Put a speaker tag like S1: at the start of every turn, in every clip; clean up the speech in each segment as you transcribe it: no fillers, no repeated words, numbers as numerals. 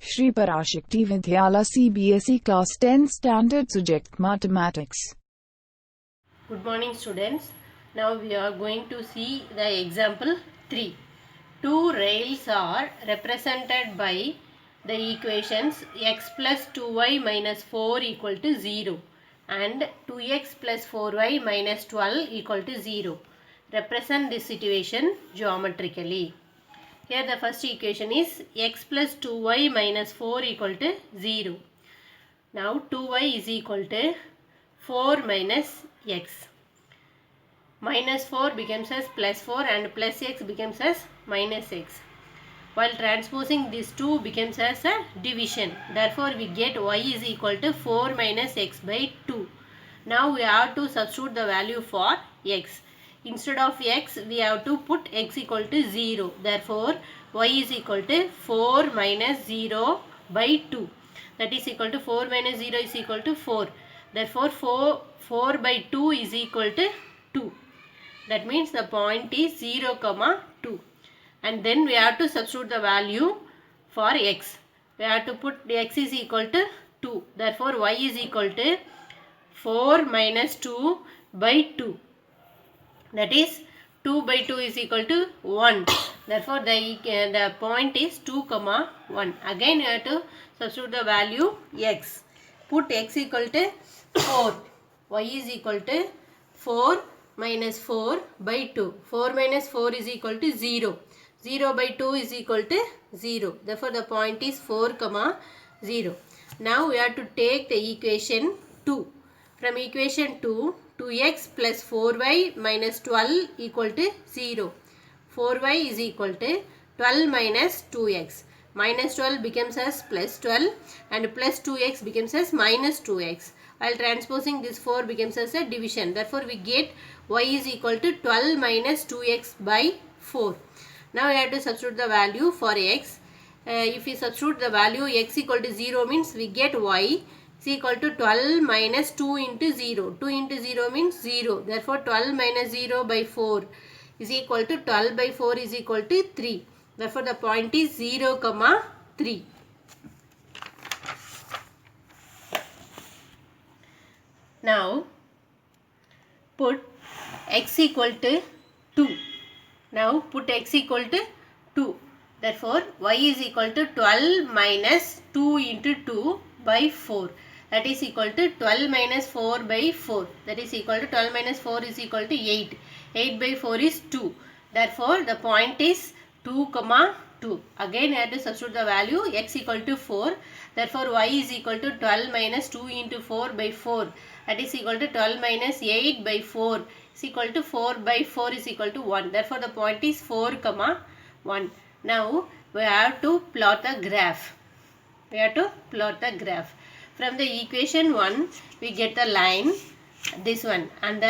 S1: Shri Parashakti Vidyala CBSE Class 10 Standard Subject Mathematics.
S2: Good morning students. Now we are going to see the example 3. Two rails are represented by the equations x plus 2y minus 4 equal to 0 and 2x plus 4y minus 12 equal to 0. Represent this situation geometrically. Here the first equation is x plus 2y minus 4 equal to 0. Now 2y is equal to 4 minus x. Minus 4 becomes as plus 4 and plus x becomes as minus x. While transposing these two becomes as a division. Therefore we get y is equal to 4 minus x by 2. Now we have to substitute the value for x. Instead of x we have to put x equal to 0. Therefore y is equal to 4 minus 0 by 2. That is equal to 4 minus 0 is equal to 4. Therefore 4 by 2 is equal to 2. That means the point is 0, 2. And then we have to substitute the value for x. We have to put x is equal to 2. Therefore y is equal to 4 minus 2 by 2. That is 2 by 2 is equal to 1. Therefore the point is 2, 1. Again you have to substitute the value x. Put x equal to 4. Y is equal to 4 minus 4 by 2. 4 minus 4 is equal to 0. 0 by 2 is equal to 0. Therefore the point is 4, 0. Now we have to take the equation 2. From equation 2, 2x plus 4y minus 12 equal to 0. 4y is equal to 12 minus 2x. Minus 12 becomes as plus 12 and plus 2x becomes as minus 2x. While transposing this 4 becomes as a division. Therefore we get y is equal to 12 minus 2x by 4. Now we have to substitute the value for x. If we substitute the value x equal to 0 means we get y is equal to 12 minus 2 into 0. 2 into 0 means 0. Therefore 12 minus 0 by 4 is equal to 12 by 4 is equal to 3. Therefore the point is 0, 3. Now put x equal to 2. Now put x equal to 2. Therefore y is equal to 12 minus 2 into 2 by 4. That is equal to 12 minus 4 by 4. That is equal to 12 minus 4 is equal to 8. 8 by 4 is 2. Therefore the point is 2, 2. Again I have to substitute the value x equal to 4. Therefore y is equal to 12 minus 2 into 4 by 4. That is equal to 12 minus 8 by 4 is equal to 4 by 4 is equal to 1. Therefore the point is 4, 1. Now we have to plot the graph. We have to plot the graph. From the equation 1 we get the line this one, and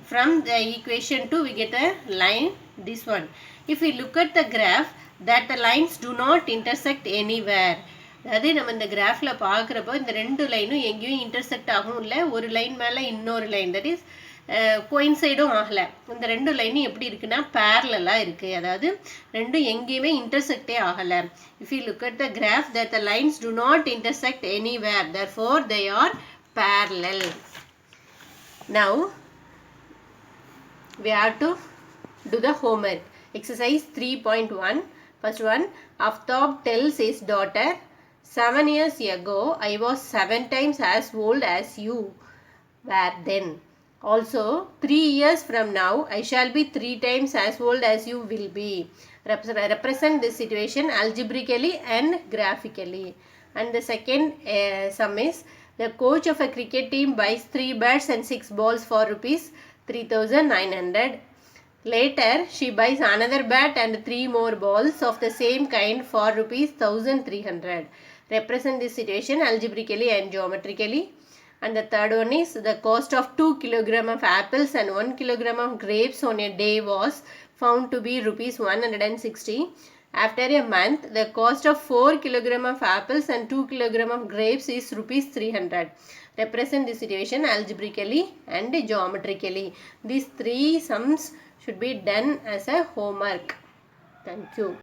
S2: from the equation 2 we get a line this one. If we look at the graph, that the lines do not intersect anywhere. அதாவது நம்ம இந்த கிராஃபில் பார்க்குறப்போ இந்த ரெண்டு லைனும் எங்கேயும் intersect ஆகும் இல்லை, ஒரு லைன் மேலே இன்னொரு லைன், தட் இஸ் கோயின்சைடும் ஆகலை. இந்த ரெண்டு லைனும் எப்படி இருக்குன்னா பேரலாக இருக்குது, அதாவது ரெண்டும் எங்கேயுமே இன்டர்செக்டே ஆகலை. If you look at the graph that the lines to not intersect anywhere, therefore they are parallel. Now we have to do the homework. Exercise 3.1. First one, Aftab tells his daughter, 7 years ago I was 7 times as old as you were then. Also 3 years from now I shall be 3 times as old as you will be. Represent this situation algebraically and graphically. And the second sum is, the coach of a cricket team buys 3 bats and 6 balls for rupees 3,900. Later, she buys another bat and 3 more balls of the same kind for rupees 1,300. Represent this situation algebraically and geometrically. And the third one is, the cost of 2 kg of apples and 1 kg of grapes on a day was found to be rupees 160. After a month, the cost of 4 kg of apples and 2 kg of grapes is rupees 300. Represent this situation algebraically and geometrically. These three sums should be done as a homework. Thank you.